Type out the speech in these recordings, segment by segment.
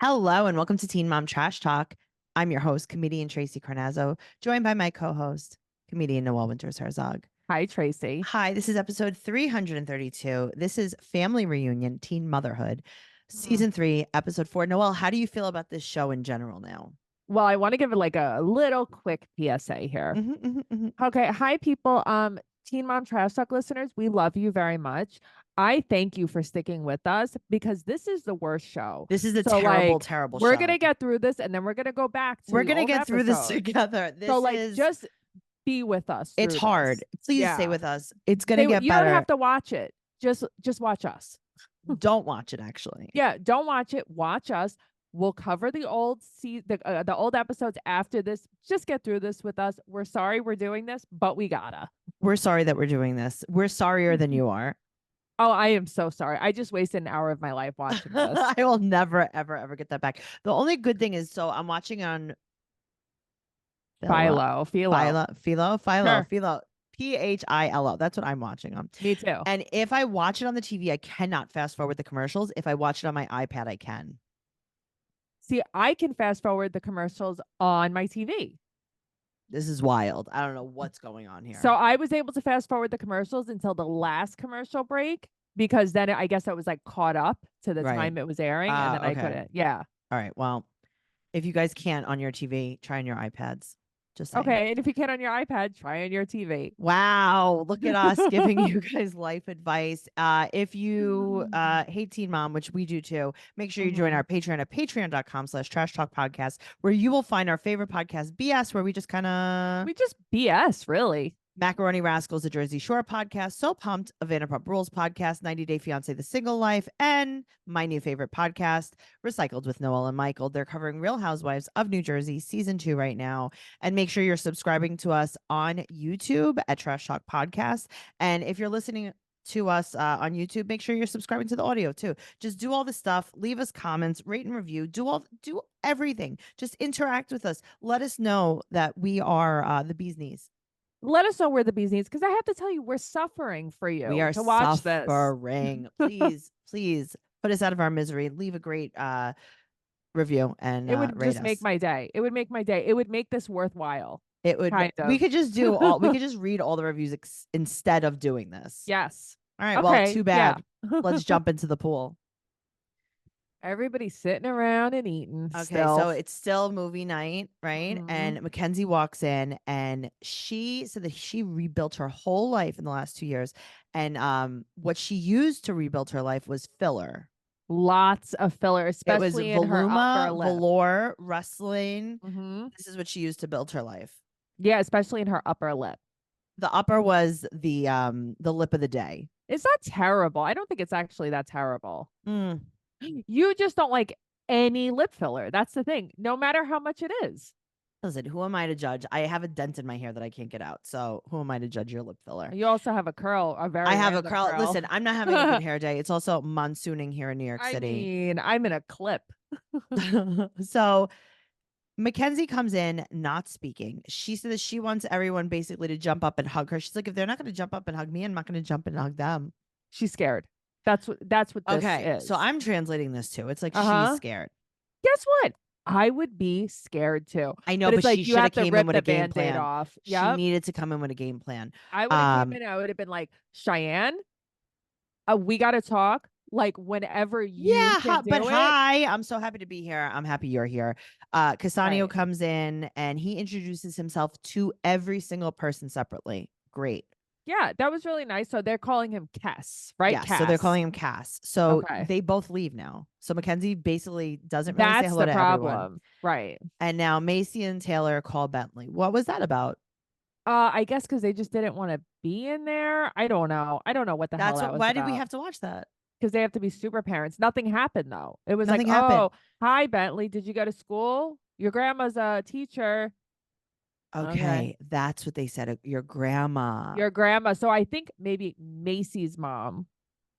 Hello and welcome to Teen Mom Trash Talk. I'm your host, comedian Tracey Carnazzo, joined by my co-host, comedian Noelle Winters Herzog. Hi, Tracey. Hi, this is episode 332. This is Family Reunion, Teen Motherhood, season 3, episode 4. Noelle, how do you feel about this show in general now? Well, I want to give it like a little quick PSA here. Okay. Hi, people. Teen Mom Trash Talk listeners, we love you very much. I thank you for sticking with us because this is the worst show. This is a So, terrible, like, terrible we're show. gonna get through this and then we're gonna go back to We're the going to old get through this episode. together. So, like, just be with us. It's through hard. this. Please stay with us. It's going to get You better. don't have to watch it. Just watch us. Don't watch it, actually. Yeah, don't watch it. Watch us. We'll cover the old the old episodes after this. Just get through this with us. We're sorry we're doing this, but we gotta. We're sorry that we're doing this. We're sorrier than you are. Oh, I am so sorry. I just wasted an hour of my life watching this. I will never, ever, ever get that back. The only good thing is, so I'm watching on Philo. Philo. That's what I'm watching on. Me too. And if I watch it on the TV, I cannot fast forward the commercials. If I watch it on my iPad, I can. See, I can fast forward the commercials on my TV. This is wild. I don't know what's going on here. So I was able to fast forward the commercials until the last commercial break because then I guess I was like caught up to the time it was airing and then I couldn't. Yeah. All right. Well, if you guys can't on your TV, try on your iPads. Just saying. Okay. And if you can't on your iPad, try on your TV. Wow. Look at us giving you guys life advice. If you hate Teen Mom, which we do too, make sure you join our Patreon at patreon.com/trash talk podcast, where you will find our favorite podcast, BS, where we just BS, really. Macaroni Rascals, the Jersey Shore podcast, So Pumped, a Vanderpump Rules podcast, 90 Day Fiance, The Single Life, and my new favorite podcast, Recycled with Noelle and Michael. They're covering Real Housewives of New Jersey, season 2 right now. And make sure you're subscribing to us on YouTube at Trash Talk Podcast. And if you're listening to us on YouTube, make sure you're subscribing to the audio too. Just do all the stuff, leave us comments, rate and review, do everything. Just interact with us. Let us know that we are the bee's knees. Let us know where the bees needs, because I have to tell you, we're suffering for you. We are to watch suffering. Please put us out of our misery. Leave a great review and it would rate just us. make my day. It would make my day. It would make this worthwhile. It would. We could just do all. We could just read all the reviews instead of doing this. Yes. All right. Okay, well, too bad. Yeah. Let's jump into the pool. Everybody's sitting around and eating. Okay, so it's still movie night, right? And McKenzie walks in and she said that she rebuilt her whole life in the last 2 years. And what she used to rebuild her life was filler. Lots of filler, especially in her upper lip. Velour, wrestling. This is what she used to build her life. Yeah, especially in her upper lip. The upper was the lip of the day. It's not terrible. I don't think it's actually that terrible. You just don't like any lip filler. That's the thing. No matter how much it is. Listen, who am I to judge? I have a dent in my hair that I can't get out. So who am I to judge your lip filler? You also have a curl. I have a curl. Listen, I'm not having a good hair day. It's also monsooning here in New York City. I mean, I'm in a clip. So McKenzie comes in not speaking. She said that she wants everyone basically to jump up and hug her. She's like, if they're not going to jump up and hug me, I'm not going to jump and hug them. She's scared. That's what this is. So I'm translating this too. It's like she's scared. Guess what? I would be scared too. I know, but she should have came in with a game plan. Off. She needed to come in with a game plan. I would have came in. I would have been like, Cheyenne, we got to talk. Like whenever you can do it. Hi, I'm so happy to be here. I'm happy you're here. Casanio comes in and he introduces himself to every single person separately. Great. Yeah, that was really nice. So they're calling him Cass, right? Yeah, so they're calling him Cass. So they both leave now. So McKenzie basically doesn't really say hello to everyone. Right. And now Macy and Taylor call Bentley. What was that about? I guess because they just didn't want to be in there. I don't know. I don't know what the hell that was Why about. did we have to watch that? Because they have to be super parents. Nothing happened though. It was Nothing like, happened. oh, hi Bentley. Did you go to school? Your grandma's a teacher. Okay, that's what they said. Your grandma. So I think maybe Macy's mom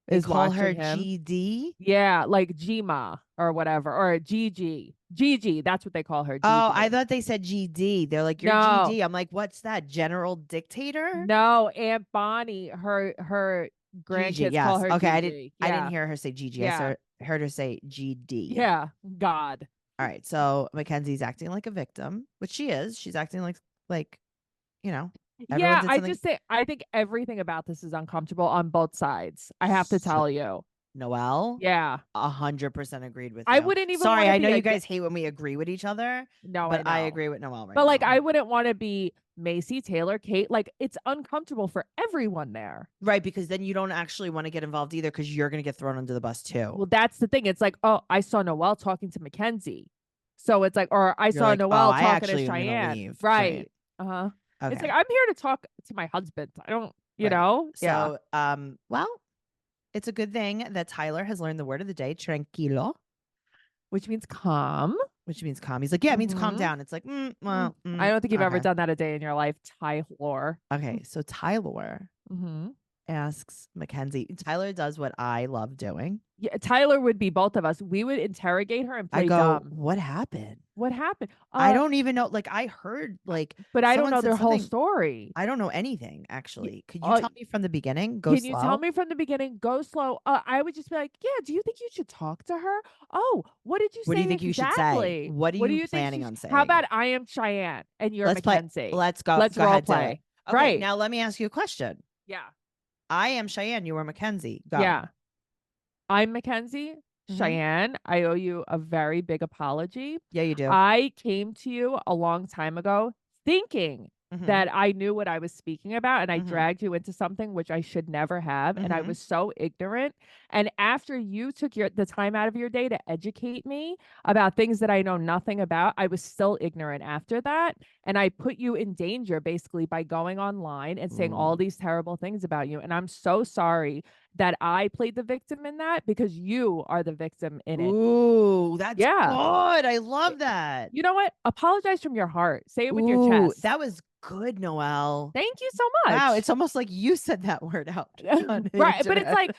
is watching her him. GD. Yeah, like Gma or whatever, or GG. GG, that's what they call her. GG. Oh, I thought they said GD. They're like, you're GD. I'm like, what's that? General Dictator? No, Aunt Bonnie, her grandkids call her okay, GG. I didn't hear her say GG. I heard her say GD. Yeah. God. All right. So McKenzie's acting like a victim, which she is. She's acting like, everyone did something. I think everything about this is uncomfortable on both sides. I have to tell you. Noelle? Yeah. 100% agreed with I you. wouldn't even Sorry, wanna I know be you guys hate when we agree with each other. No, but I I know. agree with Noelle right But like, now. I wouldn't want to be Macy, Taylor, Kate. Like, it's uncomfortable for everyone there. Right, because then you don't actually want to get involved either because you're going to get thrown under the bus too. Well, that's the thing. It's like, oh, I saw Noelle talking to McKenzie. So it's like, or I saw like, Noelle I talking actually to am gonna Cheyenne. leave. Right. Uh-huh. Okay. It's like, I'm here to talk to my husband. I don't, you Right. know? So, well, it's a good thing that Tyler has learned the word of the day, tranquilo, which means calm. Which means calm. He's like, yeah, it means calm down. It's like, I don't think you've ever done that a day in your life, Tyler. Okay, so Tyler asks McKenzie. Tyler does what I love doing. Yeah, Tyler would be both of us. We would interrogate her and play dumb. What happened? What happened? I don't even know. Like, I heard but I don't know their whole story. I don't know anything actually. Could you tell me from the beginning? Go Can slow. you tell me from the beginning? Go slow. I would just be like, yeah. Do you think you should talk to her? Oh, what did you say? What do you think you should say? What are you planning on saying? How about I am Cheyenne and you're McKenzie? Let's go. Let's role play. Okay, right now, let me ask you a question. Yeah. I am Cheyenne. You are McKenzie. Go. Yeah. I'm McKenzie. Cheyenne, I owe you a very big apology. Yeah, you do. I came to you a long time ago thinking that I knew what I was speaking about, and I dragged you into something which I should never have, and I was so ignorant. And after you took the time out of your day to educate me about things that I know nothing about, I was still ignorant after that, and I put you in danger basically by going online and saying all these terrible things about you. And I'm so sorry that I played the victim in that, because you are the victim in it. Ooh, that's good. I love that. You know what? Apologize from your heart. Say it with your chest. That was good, Noelle. Thank you so much. Wow, it's almost like you said that word out. Right, but it's like,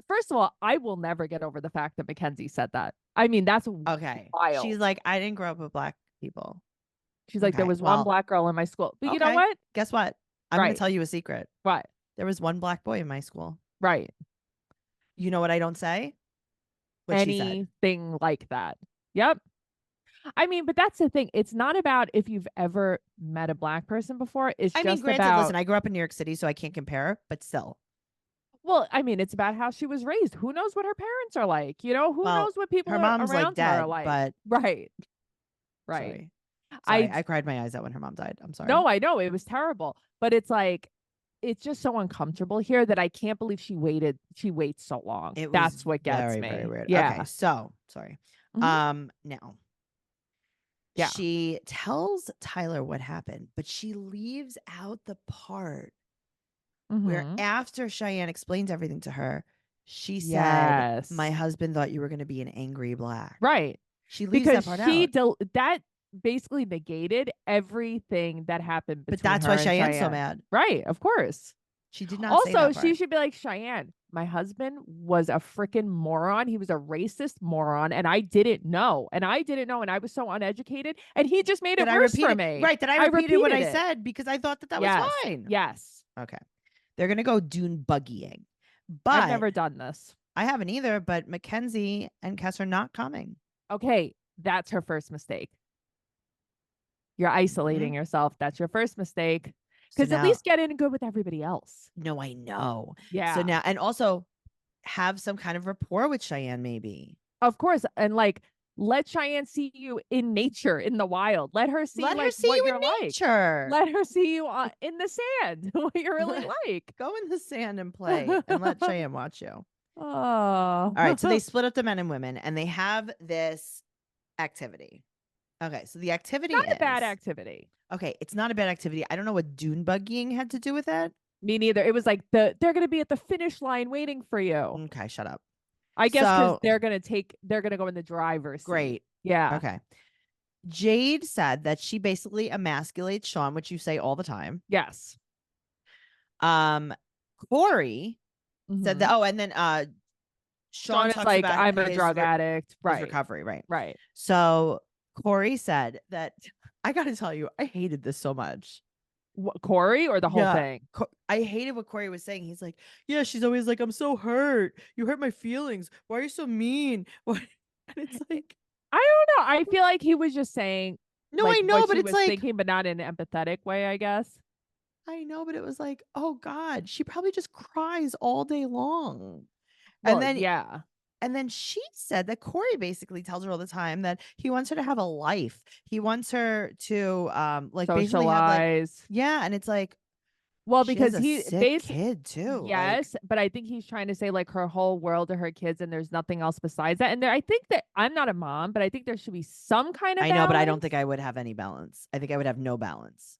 first of all, I will never get over the fact that McKenzie said that. I mean, that's okay. wild. She's like, I didn't grow up with black people. She's like, there was one black girl in my school. But you know what? Guess what? I'm going to tell you a secret. What? There was one black boy in my school. Right. You know what I don't say? What anything like that. Yep. I mean, but that's the thing. It's not about if you've ever met a black person before. It's just granted, about. Listen, I grew up in New York City, so I can't compare, but still. Well, I mean, it's about how she was raised. Who knows what her parents are like? You know, who knows what people her mom's around like dead, her are like? But right. Sorry. I cried my eyes out when her mom died. I'm sorry. No, I know it was terrible, but it's like, it's just so uncomfortable here that I can't believe she waits so long. That's what gets me. Very weird. Yeah. Okay, so sorry. Now. Yeah. She tells Tyler what happened, but she leaves out the part where after Cheyenne explains everything to her, she said, my husband thought you were going to be an angry black. Right. She leaves that part out. That basically negated everything that happened between But that's why Cheyenne's so mad. Right. Of course. She did not say that part. She should be like, Cheyenne, my husband was a freaking moron. He was a racist moron, and I didn't know. And I was so uneducated, and he just made it worse for me. Right. That I repeated what I said because I thought that was fine. Yes. Okay. They're going to go dune buggying. But I've never done this. I haven't either, but McKenzie and Kess are not coming. Okay. That's her first mistake. You're isolating yourself. That's your first mistake. Because at least get in good with everybody else. No, I know. Yeah. So now, and also have some kind of rapport with Cheyenne, maybe. Of course. And like, let Cheyenne see you in nature, in the wild. Let her see, what you're like. Nature. Let her see you in the sand, what you're really like. Go in the sand and play and let Cheyenne watch you. Oh. All right. So they split up the men and women and they have this activity. Okay. So the activity is not a bad activity. Okay. It's not a bad activity. I don't know what dune buggying had to do with it. Me neither. It was like they're going to be at the finish line waiting for you. Okay. Shut up. I guess because they're going to go in the driver's seat. Great. Yeah. Okay. Jade said that she basically emasculates Sean, which you say all the time. Yes. Corey said that. Oh, and then Sean is like, I'm a drug addict. Right. Recovery. Right. Right. So Corey said that, I got to tell you, I hated this so much. Corey or the whole thing? I hated what Corey was saying. He's like, yeah, she's always like, I'm so hurt. You hurt my feelings. Why are you so mean? And it's like, I don't know. I feel like he was just saying no, like I know, what but she it's was like, thinking, but not in an empathetic way, I guess. I know, but it was like, oh God, she probably just cries all day long. Well, and then yeah. And then she said that Corey basically tells her all the time that he wants her to have a life. He wants her to like basically have like, Socialize. yeah. And it's like, Well, she has because a he sick kid too. Like, yes, but I think he's trying to say like her whole world are her kids and there's nothing else besides that. And there, I think that I'm not a mom, but I think there should be some kind of I know, but I don't balance. think I would have any balance. I think I would have no balance.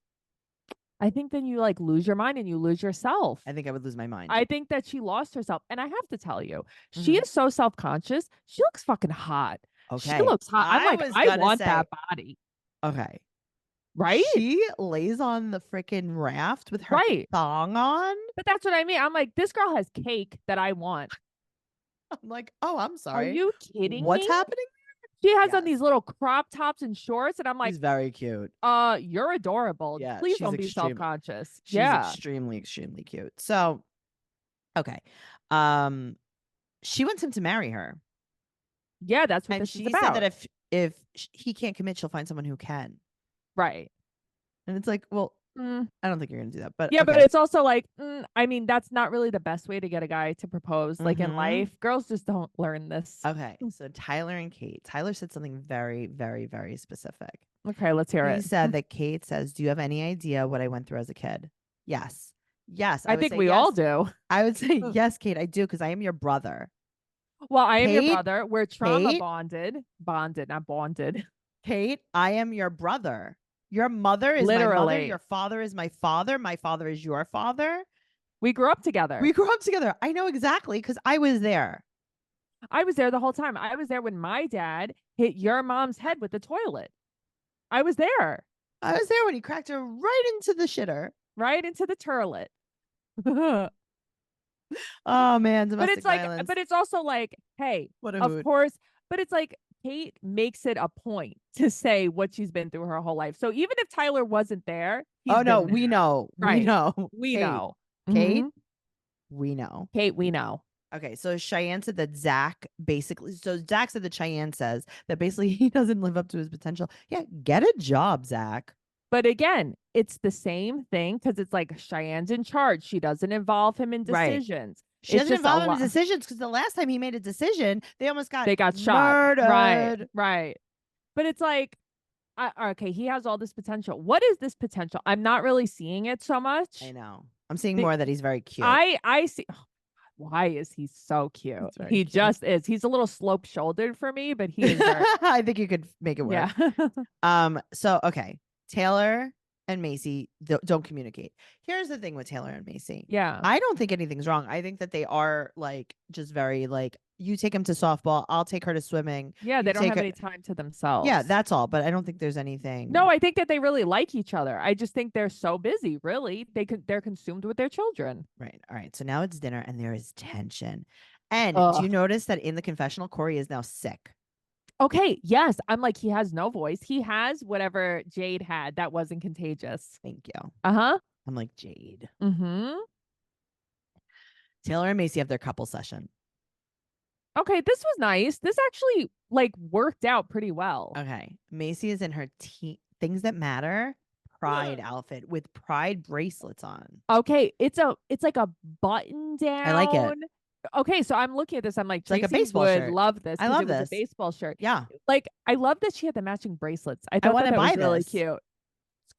I think then you like lose your mind and you lose yourself. I think I would lose my mind. I think that she lost herself. And I have to tell you, she is so self-conscious. She looks fucking hot. She Okay. looks hot. I'm like, I want that body. Okay. Right? She lays on the freaking raft with her thong on. But that's what I mean. I'm like, this girl has cake that I want. I'm like, oh, I'm sorry. Are you kidding me? What's happening? She has on these little crop tops and shorts, and I'm like, she's very cute. You're adorable. Yeah, please don't be self-conscious. She's extremely, extremely cute. So, okay, she wants him to marry her. Yeah, that's what and this she is about. said that if he can't commit, she'll find someone who can. Right. And it's like, well, I don't think you're gonna do that. But yeah, but it's also like, I mean, that's not really the best way to get a guy to propose. Like in life, girls just don't learn this. Okay, so Tyler and Kate. Tyler said something very, very, very specific. Okay, let's hear it. He said that Kate says, "Do you have any idea what I went through as a kid?" Yes. I think we all do. I would say yes, Kate. I do because I am your brother. Well, I am your brother. We're trauma bonded, not bonded. Kate, I am your brother. Your mother is my mother. Your father is my father. My father is your father. We grew up together. I know exactly because I was there. I was there the whole time. I was there when my dad hit your mom's head with the toilet. I was there. I was there when he cracked her right into the shitter. Right into the turlet. Oh man, domestic violence. But it's also like, hey, of course, but it's like Kate makes it a point to say what she's been through her whole life. So even if Tyler wasn't there, we know. Right. We know. We know. Kate, we know. Kate, we know. Okay, so Cheyenne said that Zach said that Cheyenne says that basically he doesn't live up to his potential. Yeah, get a job, Zach. But again, it's the same thing because it's like Cheyenne's in charge. She doesn't involve him in decisions. She doesn't involve him in decisions because the last time he made a decision, they got shot. Murdered. Right. But it's like, okay, he has all this potential. What is this potential? I'm not really seeing it so much. I know. I'm seeing more that he's very cute. I see. Oh, why is he so cute? He cute. Just is. He's a little slope-shouldered for me, but he is. I think you could make it work. Yeah. So okay. Taylor and Macy don't communicate. Here's the thing with Taylor and Macy. Yeah. I don't think anything's wrong. I think that they are like just very like, you take him to softball, I'll take her to swimming. Yeah, they don't have any time to themselves. Yeah, that's all. But I don't think there's anything. No, I think that they really like each other. I just think they're so busy, really. They're consumed with their children. Right. All right. So now it's dinner and there is tension. And do you notice that in the confessional, Corey is now sick? Okay, yes. I'm like, he has no voice. He has whatever Jade had that wasn't contagious. Thank you. Uh-huh. I'm like, Jade. Mm-hmm. Taylor and Macy have their couple session. Okay, this was nice. This actually like worked out pretty well. Okay. Macy is in her things that matter pride outfit with pride bracelets on. Okay, it's like a button down. I like it. Okay, so I'm looking at this. I'm like, Tracey like a baseball shirt. Love this. I love this. A baseball shirt. Yeah. Like, I love that she had the matching bracelets. I thought that was really cute.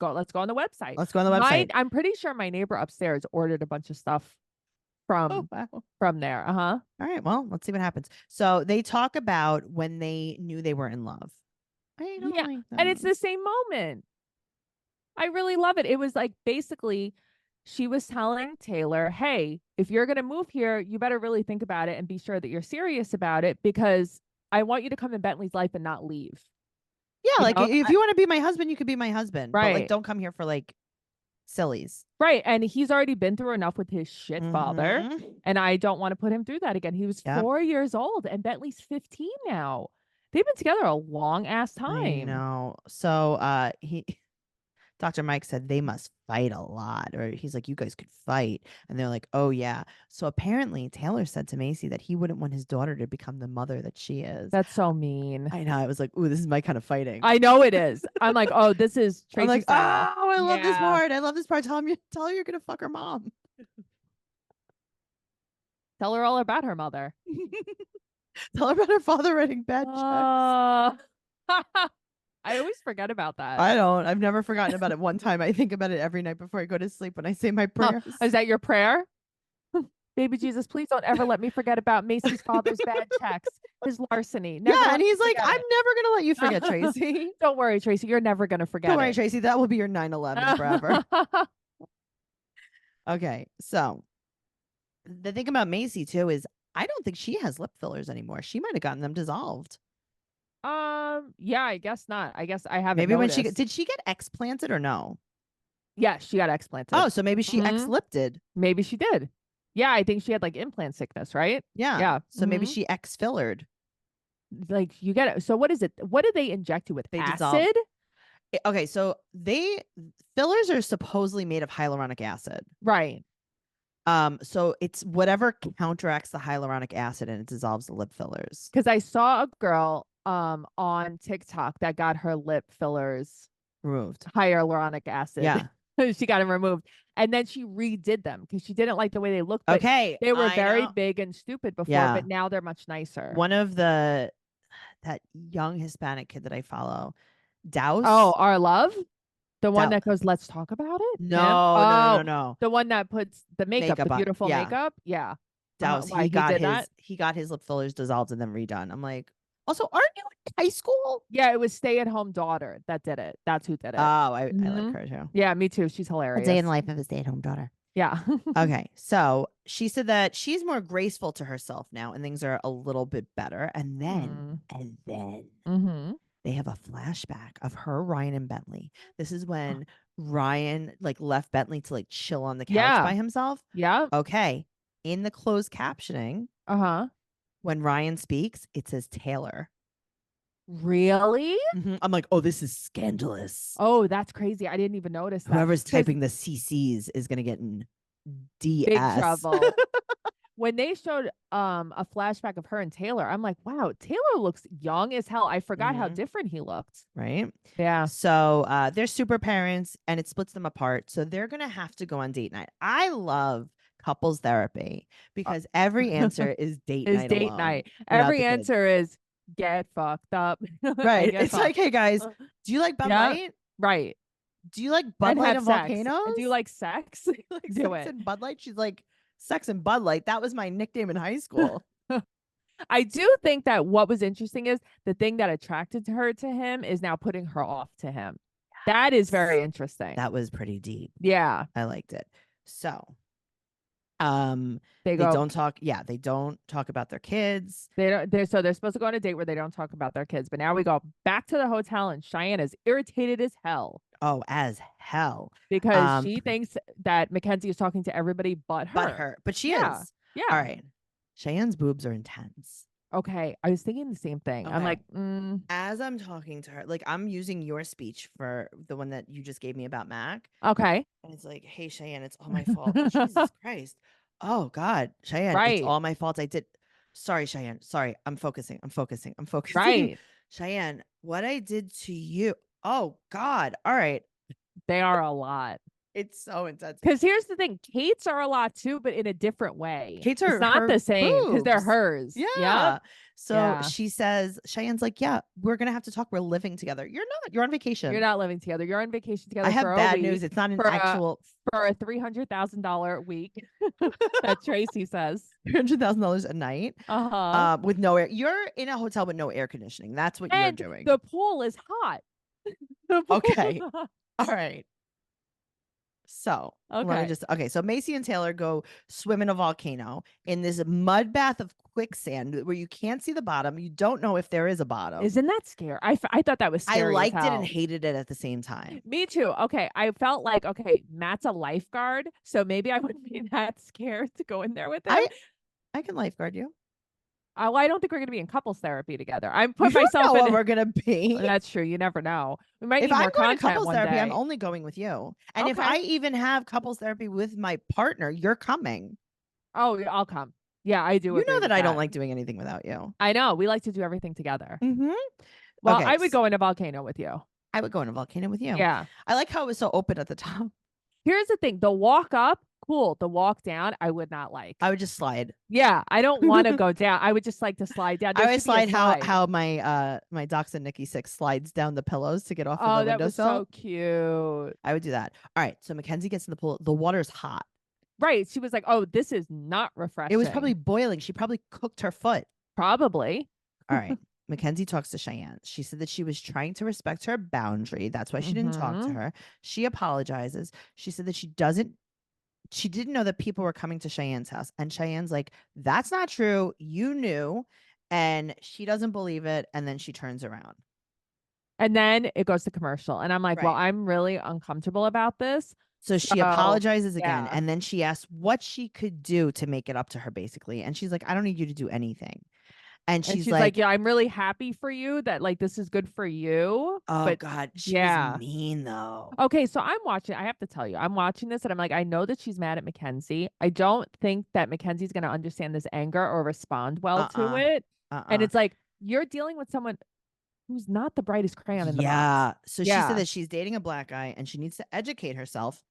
Let's go on the website. I'm pretty sure my neighbor upstairs ordered a bunch of stuff from there. Uh-huh. All right. Well, let's see what happens. So they talk about when they knew they were in love. I don't like that. And it's the same moment. I really love it. It was like basically she was telling Taylor, hey, if you're going to move here, you better really think about it and be sure that you're serious about it because I want you to come in Bentley's life and not leave. Yeah, if you want to be my husband, you could be my husband. Right. But don't come here for sillies. Right. And he's already been through enough with his shit father. And I don't want to put him through that again. He was 4 years old and Bentley's 15 now. They've been together a long ass time. I know. So Dr. Mike said they must fight a lot. Or he's like, you guys could fight. And they're like, oh, yeah. So apparently Taylor said to Macy that he wouldn't want his daughter to become the mother that she is. That's so mean. I know. I was like, ooh, this is my kind of fighting. I know it is. I'm like, oh, this is Tracey I'm like, style. oh, I love this part. I love this part. Tell her you're going to fuck her mom. Tell her all about her mother. Tell her about her father writing bad checks. I always forget about that. I don't. I've never forgotten about it one time. I think about it every night before I go to sleep when I say my prayers. Is that your prayer? Baby Jesus, please don't ever let me forget about Macy's father's bad checks, his larceny. Never and he's like, I'm never going to let you forget, Tracey. Don't worry, Tracey. You're never going to forget Don't worry, Tracey. That will be your 9/11 forever. Okay. So the thing about Macy, too, is I don't think she has lip fillers anymore. She might have gotten them dissolved. Yeah, I guess not. I guess I haven't. Maybe noticed. when did she get explanted or no? Yeah, she got explanted. Oh, so maybe she ex-lipped. Maybe she did. Yeah, I think she had like implant sickness, right? Yeah. Yeah. So maybe she ex-fillered. Like you get it. So what is it? What did they inject you with? They acid? Dissolve. Okay, so fillers are supposedly made of hyaluronic acid. Right. So it's whatever counteracts the hyaluronic acid and it dissolves the lip fillers. Because I saw a girl on TikTok that got her lip fillers removed. Hyaluronic acid. Yeah. She got them removed. And then she redid them because she didn't like the way they looked. But okay. They were very big and stupid before, but now they're much nicer. One of that young Hispanic kid that I follow, Douse. Oh, our love? The one that goes, let's talk about it? No. The one that puts the makeup the beautiful makeup? Yeah. Douse. He got his lip fillers dissolved and then redone. I'm like, also, aren't you in high school? Yeah, it was stay-at-home daughter that did it. That's who did it. Oh, I like her too. Yeah, me too. She's hilarious. A day in the life of a stay-at-home daughter. Yeah. Okay. So she said that she's more graceful to herself now and things are a little bit better. And then they have a flashback of her, Ryan, and Bentley. This is when Ryan left Bentley to chill on the couch by himself. Yeah. Okay. In the closed captioning. When Ryan speaks, it says Taylor. Really? I'm like, oh, this is scandalous. Oh, that's crazy. I didn't even notice that. Whoever's typing the CCs is going to get in DS. Big trouble. When they showed a flashback of her and Taylor, I'm like, wow, Taylor looks young as hell. I forgot how different he looked. Right? Yeah. So they're super parents and it splits them apart. So they're going to have to go on date night. I love couples therapy because every answer is date night. Every answer is get fucked up. Right. It's like, hey guys, do you like Bud Light? Right. Do you like Bud Light and volcanoes? Do you like sex? Do sex and Bud Light? She's like, sex and Bud Light. That was my nickname in high school. I do think that what was interesting is the thing that attracted her to him is now putting her off to him. That is very interesting. That was pretty deep. Yeah. I liked it. So they don't talk. Yeah, they don't talk about their kids. They're supposed to go on a date where they don't talk about their kids. But now we go back to the hotel and Cheyenne is irritated as hell. Oh, as hell. Because she thinks that McKenzie is talking to everybody but her. But she is. Yeah. All right. Cheyenne's boobs are intense. Okay. I was thinking the same thing. Okay. I'm like, as I'm talking to her, I'm using your speech for the one that you just gave me about Mac. Okay. And it's like, hey, Cheyenne, it's all my fault. Jesus Christ. Oh, God. Cheyenne, it's all my fault. I did. Sorry, Cheyenne. Sorry. I'm focusing. Right. Cheyenne, what I did to you. Oh, God. All right. They are a lot. It's so intense. Because here's the thing. Kate's are a lot too, but in a different way. Kate's are not the same because they're hers. Yeah. So she says, Cheyenne's like, yeah, we're going to have to talk. We're living together. You're not. You're on vacation. You're not living together. You're on vacation together. I have bad news. It's not an actual. For a $300,000 week that Tracey says. $300,000 a night. With no air. You're in a hotel with no air conditioning. That's what you're doing. The pool is hot. Okay. All right. So so Macy and Taylor go swim in a volcano in this mud bath of quicksand where you can't see the bottom. You don't know if there is a bottom. Isn't that scary? I thought that was scary. I liked it and hated it at the same time. Me too. Okay. I felt like, okay, Matt's a lifeguard, so maybe I wouldn't be that scared to go in there with him. I can lifeguard you. I don't think we're gonna be in couples therapy together. I'm You put don't myself know in. what we're gonna be. That's true. You never know. We might If need I'm more going to content couples one therapy, I'm day. only going with you. And if Okay. I even have couples therapy with my partner, you're coming. Oh, I'll come. Yeah, I do You agree know that with I don't that. like doing anything without you. I know. We like to do everything together. Mm-hmm. Well, Okay. I would go in a volcano with you. I would go in a volcano with you. Yeah. I like how it was so open at the top. Here's the thing. The walk up, cool. The walk down, I would not like. I would just slide. Yeah, I don't want to go down. I would just like to slide down. There I would should be a slide how my Dachshund Nikki 6 slides down the pillows to get off of Oh, the that was so windowsill. cute. I would do that. All right. So McKenzie gets in the pool. The water's hot. Right. She was like, "Oh, this is not refreshing." It was probably boiling. She probably cooked her foot. Probably. All right. Mackenzie talks to Cheyenne. She said that she was trying to respect her boundary. That's why she didn't talk to her. She apologizes. She said that she didn't know that people were coming to Cheyenne's house. And Cheyenne's like, that's not true. You knew. And she doesn't believe it. And then she turns around. And then it goes to commercial. And I'm like, well, Right. I'm really uncomfortable about this. So she apologizes again. yeah. And then she asks what she could do to make it up to her, basically. And she's like, I don't need you to do anything. And she's like, yeah, I'm really happy for you that like this is good for you. oh But God, she was mean though. okay, so I'm watching. I have to tell you, I'm watching this and I'm like, I know that she's mad at McKenzie. I don't think that McKenzie's going to understand this anger or respond well to it. And it's like, you're dealing with someone who's not the brightest crayon in the box. So she said that she's dating a black guy and she needs to educate herself.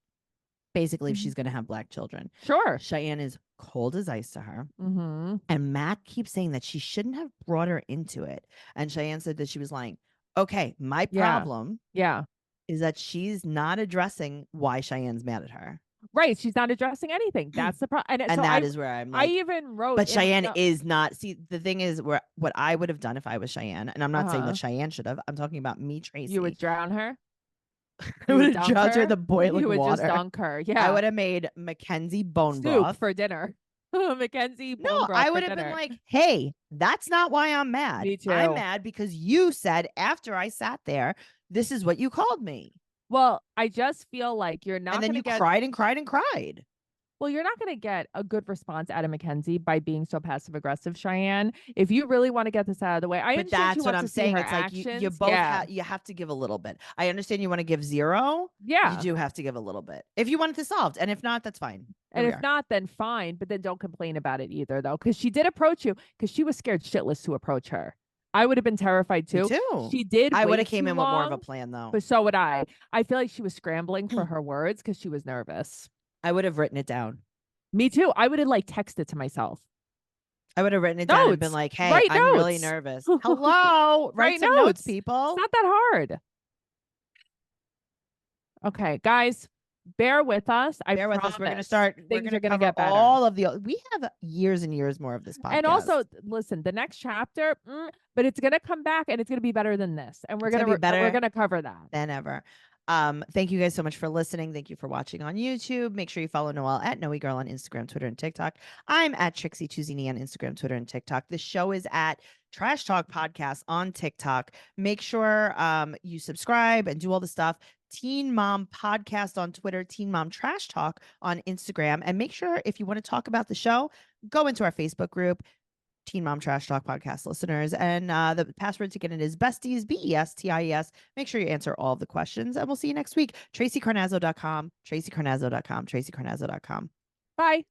Basically, if she's going to have black children. Sure. Cheyenne is cold as ice to her. Mm-hmm. And Matt keeps saying that she shouldn't have brought her into it. And Cheyenne said that she was lying. Okay, my problem is that she's not addressing why Cheyenne's mad at her. Right. She's not addressing anything. That's the problem. And so that is where I'm like, I even wrote. But Cheyenne is not. See, the thing is, what I would have done if I was Cheyenne, and I'm not saying that Cheyenne should have. I'm talking about me, Tracey. You would drown her? I would have drowned her in the boiling water. You would just dunk her. Yeah. I would have made McKenzie bone broth for dinner. McKenzie bone broth. No, I would have been like, hey, that's not why I'm mad. Me too. I'm mad because you said after I sat there, this is what you called me. Well, I just feel like you're not. And then you cried and cried and cried. Well, you're not going to get a good response out of McKenzie by being so passive aggressive, Cheyenne. If you really want to get this out of the way, but that's what I'm saying. It's like you both you have to give a little bit. I understand you want to give 0. Yeah, you do have to give a little bit if you want it to solved, and if not, that's fine. And if not, then fine. But then don't complain about it either, though, because she did approach you because she was scared shitless to approach her. I would have been terrified too. Me too. She did. I would have came in with more of a plan though. But so would I. I feel like she was scrambling for her words because she was nervous. I would have written it down. Me too. I would have like texted to myself. I would have written it down and been like, hey, I'm really nervous. Hello. Write some notes, people. It's not that hard. Okay, guys, bear with us. Bear with us. We're going to start. Things are going to get better. All of the. We have years and years more of this podcast. And also, listen, the next chapter, but it's going to come back and it's going to be better than this. And we're going to cover that than ever. Thank you guys so much for listening. Thank you for watching on YouTube. Make sure you follow Noelle at Noe Girl on Instagram, Twitter, and TikTok. I'm at Trixie Tuzini on Instagram, Twitter, and TikTok. The show is at Trash Talk Podcast on TikTok. Make sure you subscribe and do all the stuff. Teen Mom Podcast on Twitter, Teen Mom Trash Talk on Instagram. And make sure if you want to talk about the show, go into our Facebook group, Teen Mom Trash Talk Podcast listeners. And the password to get in is besties, BESTIES. Make sure you answer all of the questions and we'll see you next week. TraceyCarnazzo.com, TraceyCarnazzo.com, TraceyCarnazzo.com. Bye.